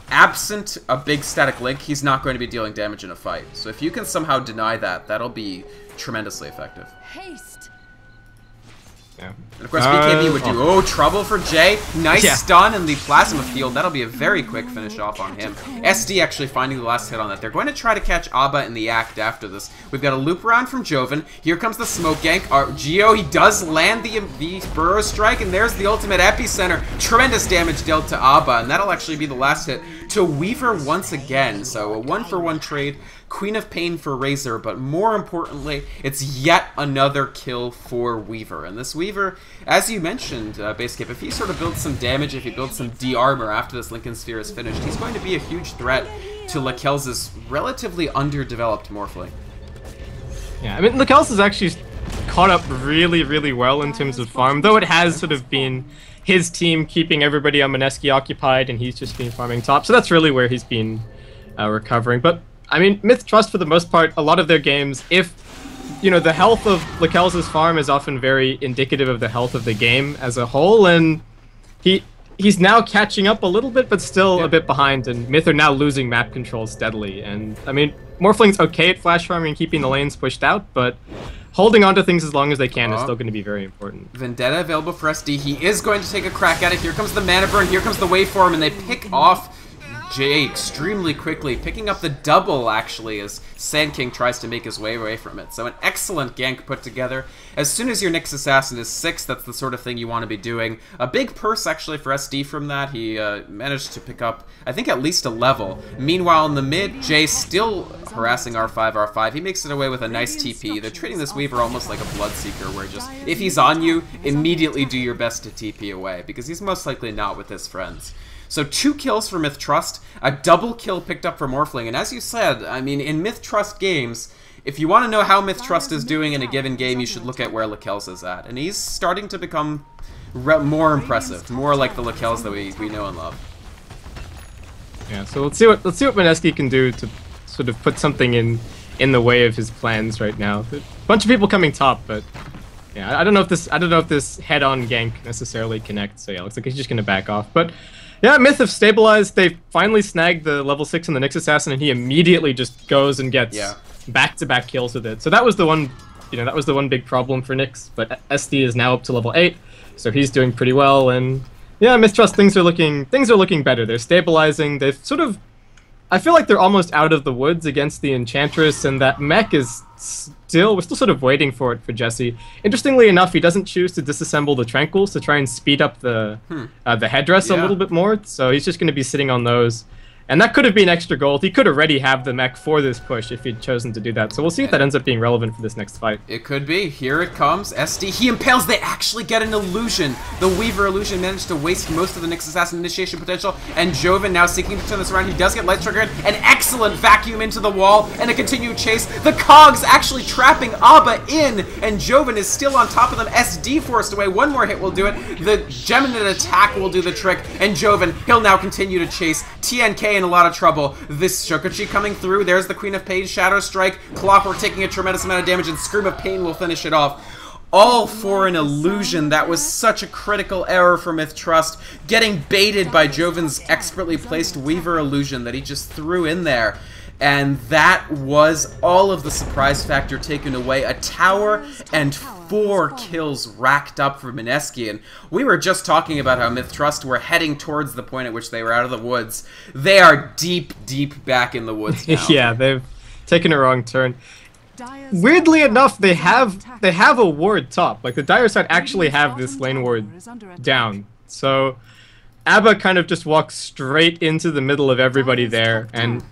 Absent a big static link, he's not going to be dealing damage in a fight. So if you can somehow deny that, that'll be tremendously effective. Haste. Yeah. And of course, BKB would do, trouble for Jay. Nice stun in the Plasma Field. That'll be a very quick finish off on him. SD actually finding the last hit on that. They're going to try to catch Abba in the act after this. We've got a loop around from Joven. Here comes the smoke gank. Geo, he does land the Burrow Strike, and there's the ultimate epicenter. Tremendous damage dealt to Abba, and that'll actually be the last hit to Weaver once again. So a 1-for-1 trade. Queen of Pain for Razor, but more importantly, it's yet another kill for Weaver. And this Weaver, as you mentioned, Basecamp, if he sort of builds some damage, if he builds some D-armor after this Lincoln Sphere is finished, he's going to be a huge threat to Lakel's relatively underdeveloped Morphling. Yeah, I mean, Lakel's has actually caught up really, really well in terms of farm, though it has sort of been his team keeping everybody on Mineski occupied, and he's just been farming top, so that's really where he's been recovering. But I mean, Myth.trust, for the most part, a lot of their games, if, you know, the health of Lakel's farm is often very indicative of the health of the game as a whole, and he's now catching up a little bit, but still a bit behind, and Myth are now losing map control steadily. And, I mean, Morphling's okay at flash farming and keeping the lanes pushed out, but holding on to things as long as they can is still going to be very important. Vendetta available for SD. He is going to take a crack at it. Here comes the mana burn, here comes the waveform, and they pick off Jay extremely quickly, picking up the double, actually, as Sand King tries to make his way away from it. So an excellent gank put together. As soon as your Nyx Assassin is 6, that's the sort of thing you want to be doing. A big purse, actually, for SD from that. He managed to pick up, I think, at least a level. Meanwhile, in the mid, Jay still harassing R5, R5. He makes it away with a nice TP. They're treating this Weaver almost like a Bloodseeker, where just, if he's on you, immediately do your best to TP away, because he's most likely not with his friends. So 2 kills for Myth.trust, a double kill picked up for Morphling, and as you said, I mean, in Myth.trust games, if you want to know how Myth.trust is doing in a given game, you should look at where Lakel's is at, and he's starting to become more impressive, more like the Lakel's that we know and love. Yeah, so let's see what Mineski can do to sort of put something in the way of his plans right now. A bunch of people coming top, but yeah, I don't know if this head-on gank necessarily connects. So yeah, looks like he's just gonna back off, but. Yeah, Myth have stabilized. They finally snagged the level 6 on the Nyx Assassin, and he immediately just goes and gets back-to-back kills with it. So that was the one, that was the one big problem for Nyx. But SD is now up to level 8, so he's doing pretty well. And yeah, Myth.trust, things are looking better. They're stabilizing. They've sort of, I feel like they're almost out of the woods against the Enchantress, and that mech is we're still sort of waiting for it for Jesse. Interestingly enough, he doesn't choose to disassemble the Tranquils to try and speed up the headdress a little bit more, so he's just going to be sitting on those. And that could have been extra gold. He could already have the mech for this push if he'd chosen to do that. So we'll see if that ends up being relevant for this next fight. It could be. Here it comes. SD. He impales. They actually get an illusion. The Weaver illusion managed to waste most of the Nyx Assassin initiation potential. And Joven now seeking to turn this around. He does get Light Triggered. An excellent vacuum into the wall and a continued chase. The Cogs actually trapping Abba in. And Joven is still on top of them. SD forced away. One more hit will do it. The Geminid attack will do the trick. And Joven, he'll now continue to chase. TNK in a lot of trouble. This Shokuchi coming through. There's the Queen of Pain, Shadow Strike, Clockwork taking a tremendous amount of damage, and Scream of Pain will finish it off. All for an illusion. That was such a critical error for Myth.trust, getting baited by Joven's expertly placed Weaver illusion that he just threw in there. And that was all of the surprise factor taken away. A tower and 4 kills racked up for Mineski. And we were just talking about how Myth.trust were heading towards the point at which they were out of the woods. They are deep, deep back in the woods now. Yeah, they've taken a wrong turn. Weirdly enough, they have a ward top. Like, the dire side actually have this lane ward down. So Abba kind of just walks straight into the middle of everybody there, and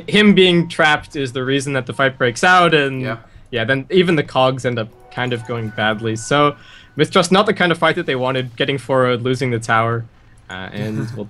him being trapped is the reason that the fight breaks out, and then even the cogs end up kind of going badly. So Myth.trust, not the kind of fight that they wanted, getting forward, losing the tower, and well,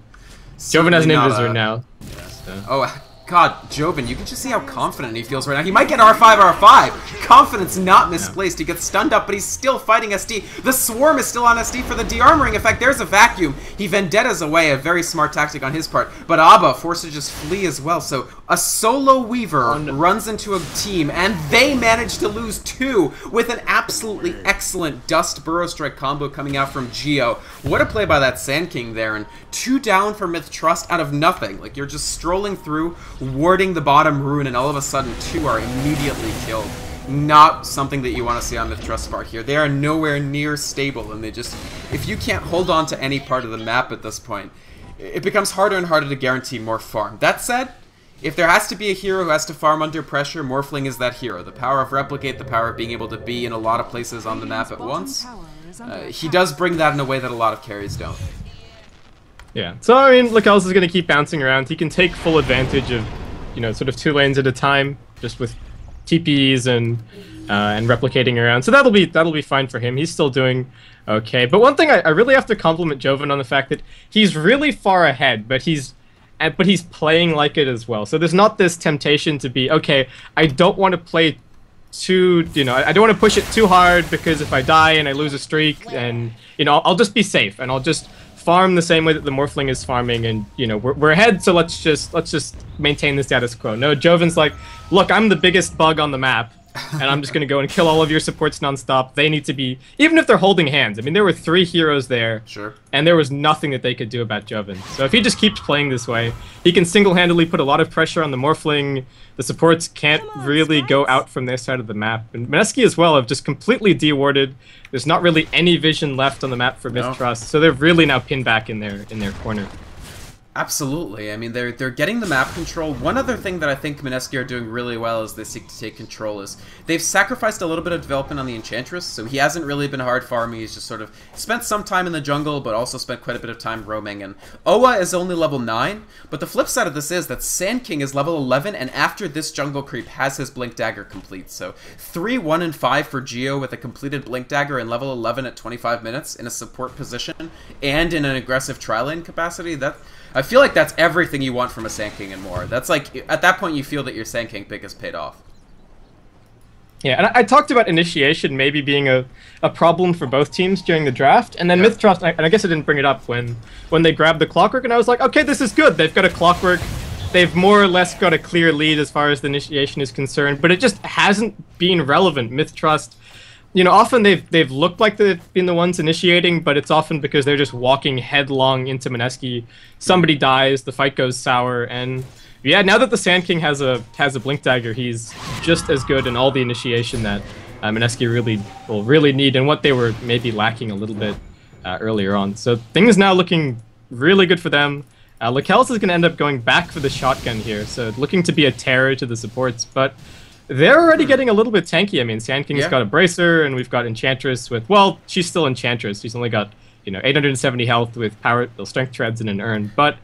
Joven has an invisor now. So. Oh, God, Joven, you can just see how confident he feels right now. He might get R5, R5. Confidence not misplaced. He gets stunned up, but he's still fighting SD. The Swarm is still on SD for the de-armoring effect. There's a vacuum. He vendettas away, a very smart tactic on his part. But Abba forced to just flee as well. So a solo Weaver runs into a team, and they manage to lose 2 with an absolutely excellent Dust Burrow Strike combo coming out from Geo. What a play by that Sand King there, and 2 down for Myth.trust out of nothing. Like, you're just strolling through, warding the bottom rune, and all of a sudden 2 are immediately killed. not something that you want to see on mith.trust part here. They are nowhere near stable, and they just, if you can't hold on to any part of the map at this point, it becomes harder and harder to guarantee more farm. That said, if there has to be a hero who has to farm under pressure, Morphling is that hero. The power of Replicate, the power of being able to be in a lot of places on the map at once. He does bring that in a way that a lot of carries don't. Yeah, so I mean, Lecels is going to keep bouncing around. He can take full advantage of, you know, sort of 2 lanes at a time, just with TPs and replicating around. So that'll be fine for him. He's still doing okay. But one thing I really have to compliment Joven on the fact that he's really far ahead, but he's playing like it as well. So there's not this temptation to be, okay, I don't want to play too, you know, I don't want to push it too hard because if I die and I lose a streak, and, you know, I'll just be safe and I'll just farm the same way that the Morphling is farming, and, you know, we're ahead, so let's just maintain the status quo. No, Joven's like, look, I'm the biggest bug on the map, and I'm just going to go and kill all of your supports nonstop. They need to be, even if they're holding hands. I mean, there were 3 heroes there, sure, and there was nothing that they could do about Joven. So if he just keeps playing this way, he can single-handedly put a lot of pressure on the Morphling. The supports can't really go out from their side of the map. And Mineski as well have just completely de-warded. There's not really any vision left on the map for mith.trust, so they're really now pinned back in their corner. Absolutely. I mean, they're getting the map control. One other thing that I think Mineski are doing really well as they seek to take control is they've sacrificed a little bit of development on the Enchantress, so he hasn't really been hard farming. He's just sort of spent some time in the jungle, but also spent quite a bit of time roaming. And Owa is only level 9, but the flip side of this is that Sand King is level 11, and after this jungle creep has his Blink Dagger complete. So 3, 1, and 5 for Geo with a completed Blink Dagger and level 11 at 25 minutes in a support position and in an aggressive tri-lane capacity. I feel like that's everything you want from a Sand King and more. That's like, at that point you feel that your Sand King pick has paid off. Yeah, and I talked about initiation maybe being a problem for both teams during the draft, and then mith.trust, and I guess I didn't bring it up when they grabbed the Clockwork, and I was like, okay, this is good. They've got a Clockwork. They've more or less got a clear lead as far as the initiation is concerned, but it just hasn't been relevant. mith.trust, you know, often they've looked like they've been the ones initiating, but it's often because they're just walking headlong into Mineski. Somebody dies, the fight goes sour, and yeah, now that the Sand King has a Blink Dagger, he's just as good in all the initiation that Mineski will really need, and what they were maybe lacking a little bit earlier on. So things now looking really good for them. Lecels is going to end up going back for the shotgun here, so looking to be a terror to the supports, but they're already getting a little bit tanky. I mean, Sand King's got a Bracer, and we've got Enchantress with, well, she's still Enchantress. She's only got, you know, 870 health with power, Strength Treads, and an Urn. But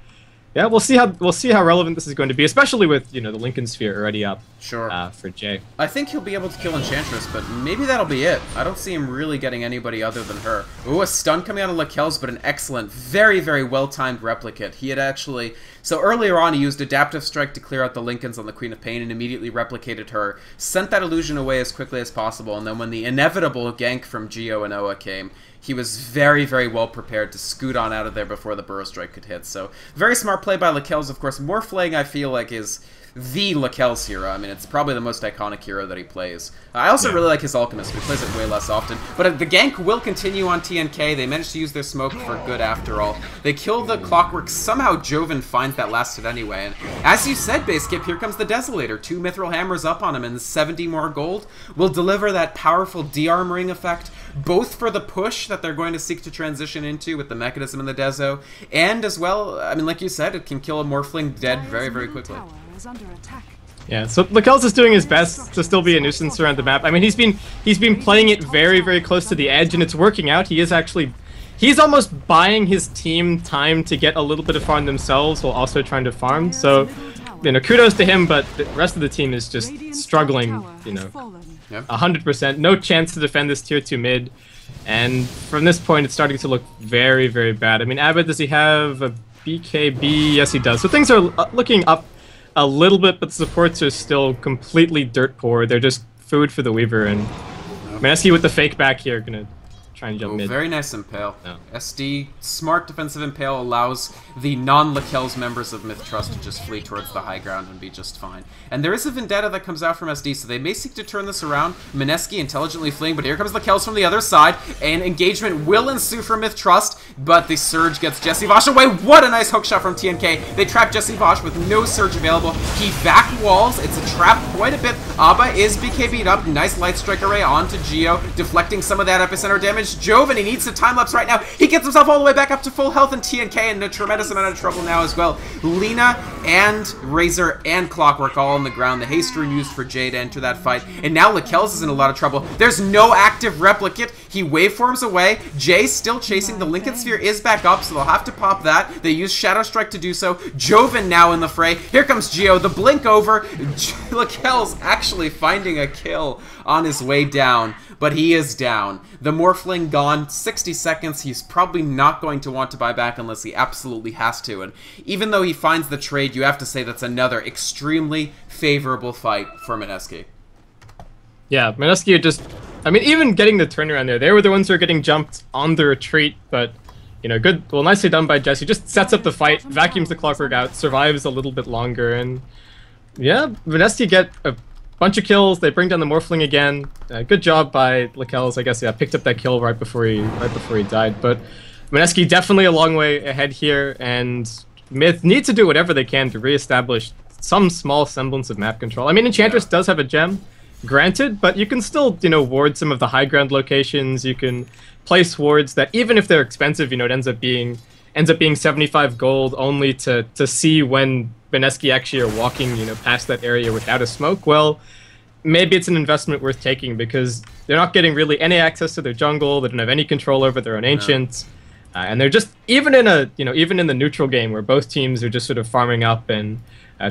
yeah, we'll see how relevant this is going to be, especially with, you know, the Lincoln Sphere already up. Sure. For Jay. I think he'll be able to kill Enchantress, but maybe that'll be it. I don't see him really getting anybody other than her. Ooh, a stun coming out of Lecels, but an excellent, very, very well-timed replicate. He had actually... So earlier on, he used Adaptive Strike to clear out the Lincolns on the Queen of Pain and immediately replicated her, sent that illusion away as quickly as possible, and then when the inevitable gank from Geo and Oa came, he was very, very well prepared to scoot on out of there before the Burrow Strike could hit. So, very smart play by Lecels, of course. Morphling, I feel like, is the Lecels hero. I mean, it's probably the most iconic hero that he plays. I also really like his Alchemist, but he plays it way less often. But the gank will continue on TNK. They managed to use their smoke for good after all. They kill the Clockwork. Somehow Joven finds that last hit anyway. And as you said, Baseskip, here comes the Desolator. 2 Mithril Hammers up on him, and 70 more gold will deliver that powerful de-armoring effect, both for the push that they're going to seek to transition into with the mechanism in the Deso, and as well, I mean, like you said, it can kill a Morphling dead very, very quickly. Yeah, so Lecels is doing his best to still be a nuisance around the map. I mean, he's been playing it very, very close to the edge, and it's working out. He's almost buying his team time to get a little bit of farm themselves while also trying to farm. So, you know, kudos to him, but the rest of the team is just struggling, you know, 100%. No chance to defend this tier 2 mid. And from this point, it's starting to look very, very bad. I mean, Abbott, does he have a BKB? Yes, he does. So things are looking up a little bit, but the supports are still completely dirt poor. They're just food for the Weaver, and Mineski with the fake back here, gonna try and jump mid. Very nice Impale. SD, smart defensive Impale allows the non-Lecels members of mith.trust to just flee towards the high ground and be just fine. And there is a Vendetta that comes out from SD, so they may seek to turn this around. Mineski intelligently fleeing, but here comes Lecels from the other side, and engagement will ensue for mith.trust, but the Surge gets Jesse Vosh away. What a nice hookshot from TNK. They trap Jesse Vosh with no Surge available. He back walls. It's a trap quite a bit Abba is BKB'd up. Nice light strike array onto Geo, deflecting some of that epicenter damage. Joven, he needs to time-lapse right now. He gets himself all the way back up to full health, and TNK in a tremendous amount of trouble now as well. Lina and Razor and Clockwork all on the ground. The haste rune used for Jay to enter that fight. And now Lakelz is in a lot of trouble. There's no active replicate. He waveforms away. Jay's still chasing. The Lincoln Sphere is back up, so they'll have to pop that. They use Shadow Strike to do so. Joven now in the fray. Here comes Geo. The blink over. Lakelz actually finding a kill on his way down, but he is down. The Morphling gone. 60 seconds. He's probably not going to want to buy back unless he absolutely has to. And even though he finds the trade, you have to say that's another extremely favorable fight for Mineski. Yeah, Mineski just... I mean, even getting the turnaround there, they were the ones who were getting jumped on the retreat, but, you know, good, well, nicely done by Jesse. Just sets up the fight, vacuums the Clockwork out, survives a little bit longer, and yeah, Mineski get a bunch of kills. They bring down the Morphling again. Good job by Lakelz, I guess. Yeah, picked up that kill right before he died. But Mineski definitely a long way ahead here, and Myth need to do whatever they can to reestablish some small semblance of map control. I mean, Enchantress does have a gem, granted, but you can still, you know, ward some of the high ground locations. You can place wards that, even if they're expensive, you know, it ends up being 75 gold only to see when Mineski actually are walking, you know, past that area without a smoke. Well, maybe it's an investment worth taking because they're not getting really any access to their jungle. They don't have any control over their own ancients, and they're just even in the neutral game where both teams are just sort of farming up and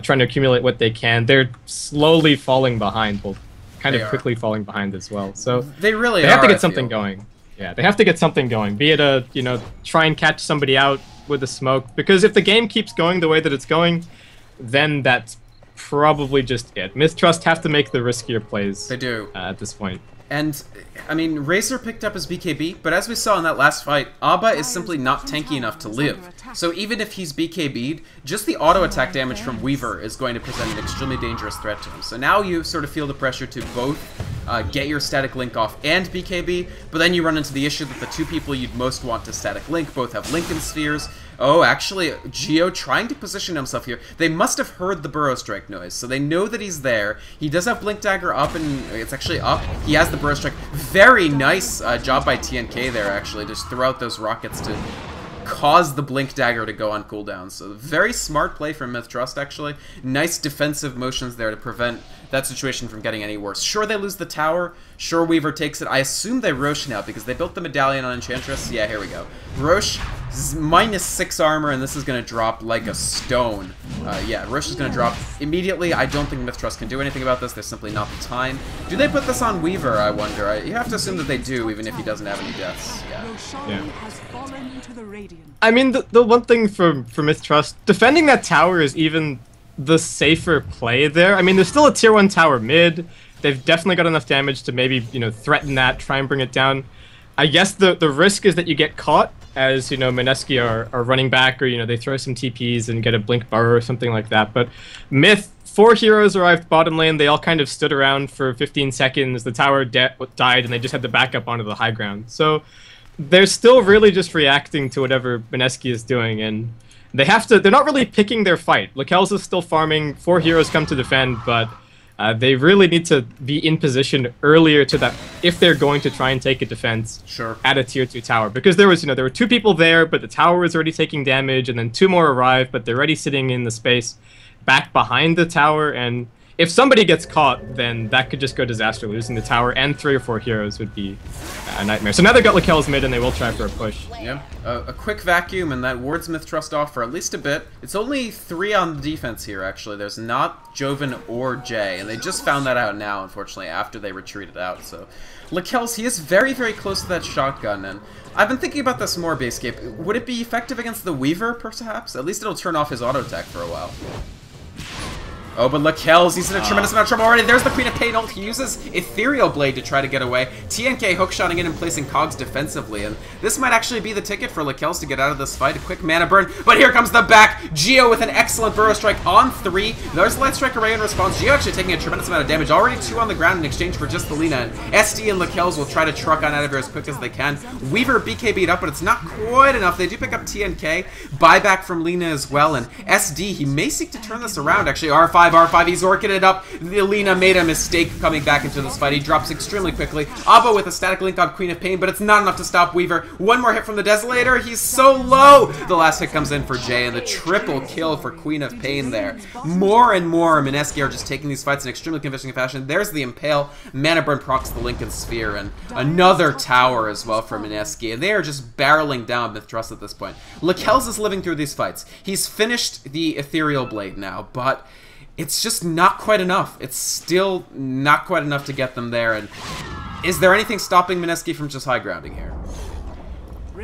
trying to accumulate what they can. They're slowly falling behind. Well, kind of quickly falling behind as well. So they have to get something going. Yeah, they have to get something going. Be it a, you know, try and catch somebody out with a smoke, because if the game keeps going the way that it's going, then that's probably just it. Mith.trust have to make the riskier plays. They do at this point. And, I mean, Razor picked up his BKB, but as we saw in that last fight, Abba is simply not tanky enough to live. So even if he's BKB'd, just the auto-attack damage from Weaver is going to present an extremely dangerous threat to him. So now you sort of feel the pressure to both get your static link off and BKB, but then you run into the issue that the two people you'd most want to static link both have Lincoln Spheres. Oh, actually, Geo trying to position himself here. They must have heard the Burrow Strike noise, so they know that he's there. He does have Blink Dagger up, and it's actually up. He has the Burrow Strike. Very nice job by TNK there, actually, just throw out those rockets to cause the Blink Dagger to go on cooldown. So very smart play from Mith.trust, actually. Nice defensive motions there to prevent that situation from getting any worse. Sure, they lose the tower. Sure, Weaver takes it. I assume they Roche now because they built the medallion on Enchantress. Yeah, here we go. Roche minus 6 armor, and this is going to drop like a stone. Yeah, Roche is going to drop immediately. I don't think Mith.trust can do anything about this. There's simply not the time. Do they put this on Weaver, I wonder? You have to assume that they do, even if he doesn't have any deaths. Yeah. I mean, the one thing for Mith.trust, defending that tower is even the safer play there. I mean, there's still a tier 1 tower mid. They've definitely got enough damage to maybe, you know, threaten that, try and bring it down. I guess the risk is that you get caught as, you know, Mineski are running back, or, you know, they throw some TPs and get a Blink Burrow or something like that. But Myth, 4 heroes arrived bottom lane. They all kind of stood around for 15 seconds. The tower died, and they just had to back up onto the high ground. So they're still really just reacting to whatever Mineski is doing, and they have to. They're not really picking their fight. Lakelz is still farming. 4 heroes come to defend, but they really need to be in position earlier to that if they're going to try and take a defense at a tier 2 tower. Because there was, you know, there were 2 people there, but the tower was already taking damage, and then 2 more arrived, but they're already sitting in the space back behind the tower, and if somebody gets caught, then that could just go disaster. Losing the tower and 3 or 4 heroes would be a nightmare. So now they've got Lakelz mid, and they will try for a push. Yeah, a quick vacuum, and that wards Mith.trust off for at least a bit. It's only 3 on the defense here, actually. There's not Joven or Jay, and they just found that out now, unfortunately, after they retreated out. So Lakelz, he is very, very close to that shotgun, and I've been thinking about this more, Basescape. Would it be effective against the Weaver, perhaps? At least it'll turn off his auto attack for a while. Oh, but Lakelz, he's in a tremendous amount of trouble already. There's the Queen of Pain ult. He uses Ethereal Blade to try to get away. TNK hookshotting in and placing cogs defensively, and this might actually be the ticket for Lakelz to get out of this fight. A quick mana burn, but here comes the back. Geo with an excellent Burrow Strike on 3. There's Light Strike Array in response. Geo actually taking a tremendous amount of damage. Already 2 on the ground in exchange for just the Lina, and SD and Lakelz will try to truck on out of here as quick as they can. Weaver BKB'd up, but it's not quite enough. They do pick up TNK. Buyback from Lina as well, and SD, he may seek to turn this around, actually. R5 R5, he's orchid it up. Lina made a mistake coming back into this fight. He drops extremely quickly. Abba with a static link on Queen of Pain, but it's not enough to stop Weaver. One more hit from the Desolator. He's so low. The last hit comes in for Jay, and the triple kill for Queen of Pain there. More and more Mineski are just taking these fights in extremely convincing fashion. There's the Impale. Mana Burn procs the Lincoln Sphere, and another tower as well for Mineski. And they are just barreling down mith.trust at this point. Lakelz is living through these fights. He's finished the Ethereal Blade now, but it's just not quite enough. It's still not quite enough to get them there. And is there anything stopping Mineski from just high grounding here?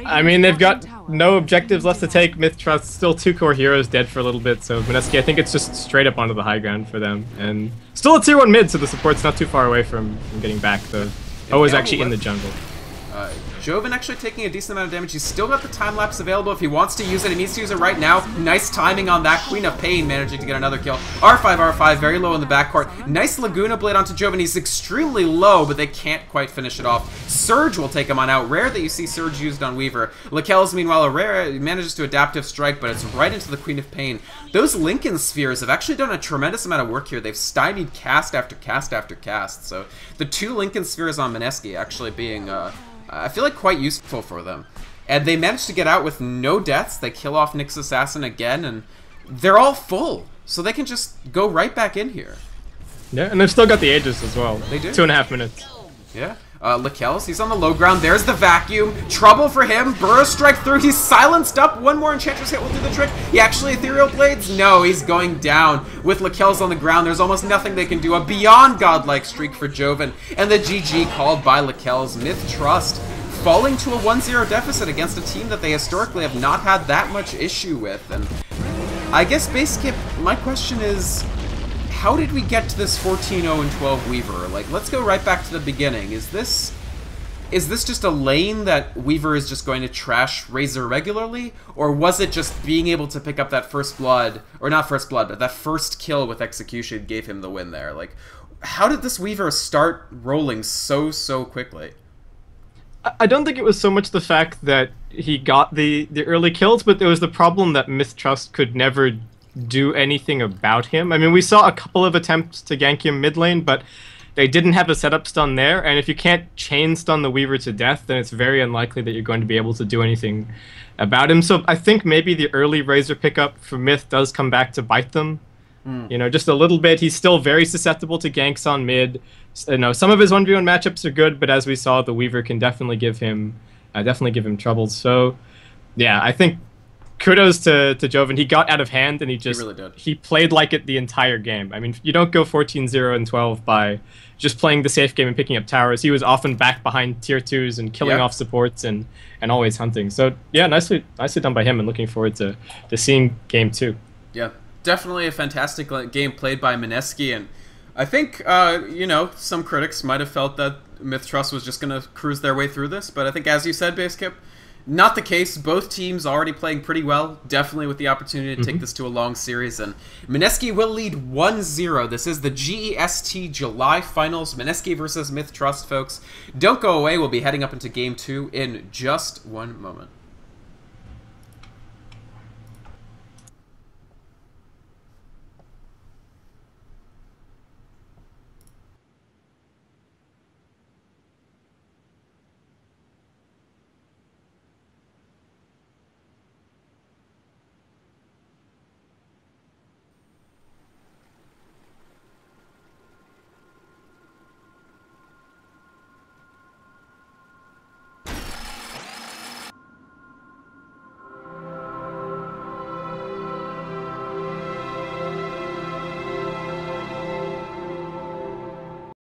I mean, they've got no objectives left to take. mith.trust, still 2 core heroes dead for a little bit, so Mineski, I think it's just straight up onto the high ground for them. And still a tier 1 mid, so the support's not too far away from getting back. The O is actually in the jungle. Joven actually taking a decent amount of damage. He's still got the time lapse available if he wants to use it. He needs to use it right now. Nice timing on that. Queen of Pain managing to get another kill. R5, very low in the backcourt. Nice Laguna Blade onto Joven. He's extremely low, but they can't quite finish it off. Surge will take him on out. Rare that you see Surge used on Weaver. Lakelz, meanwhile, a rare manages to Adaptive Strike, but it's right into the Queen of Pain. Those Lincoln Spheres have actually done a tremendous amount of work here. They've stymied cast after cast after cast. So the 2 Lincoln Spheres on Mineski actually being... I feel like quite useful for them. And they managed to get out with no deaths. They kill off Nyx Assassin again, and they're all full. So they can just go right back in here. Yeah, and they've still got the Aegis as well. They do. 2.5 minutes. Yeah. Lakelz, he's on the low ground. There's the vacuum. Trouble for him. Burrow strike through. He's silenced up. One more Enchantress hit will do the trick. He actually Ethereal Blades? No, he's going down. With Lakelz on the ground, there's almost nothing they can do. A beyond godlike streak for Joven. And the GG called by Lakelz. mith.trust falling to a 1-0 deficit against a team that they historically have not had that much issue with. And I guess, Baseskip, my question is... how did we get to this 14-0 and 12 Weaver? Like, let's go right back to the beginning. Is this just a lane that Weaver is just going to trash Razor regularly? Or was it just being able to pick up that first blood, or not first blood, but that first kill with execution gave him the win there? Like, how did this Weaver start rolling so quickly? I don't think it was so much the fact that he got the early kills, but there was the problem that mith.trust could never do anything about him. I mean, we saw a couple of attempts to gank him mid lane, but they didn't have a setup stun there, and if you can't chain stun the Weaver to death, then it's very unlikely that you're going to be able to do anything about him. So I think maybe the early Razor pickup for Myth does come back to bite them. You know, just a little bit. He's still very susceptible to ganks on mid. You know, some of his 1v1 matchups are good, but as we saw, the Weaver can definitely give him trouble. So yeah, I think kudos to Joven. He got out of hand, and he really did. He played like it the entire game. I mean, you don't go 14-0 and 12 by just playing the safe game and picking up towers. He was often back behind tier 2s and killing off supports and always hunting. So yeah, nicely done by him, and looking forward to seeing game 2. Yeah, definitely a fantastic game played by Mineski, and I think you know, some critics might have felt that mith.trust was just going to cruise their way through this, but I think, as you said, Baseskip, not the case. Both teams already playing pretty well, definitely with the opportunity to take this to a long series, and Mineski will lead 1-0. This is the GEST July Finals, Mineski versus mith.trust, folks. Don't go away, we'll be heading up into Game 2 in just one moment.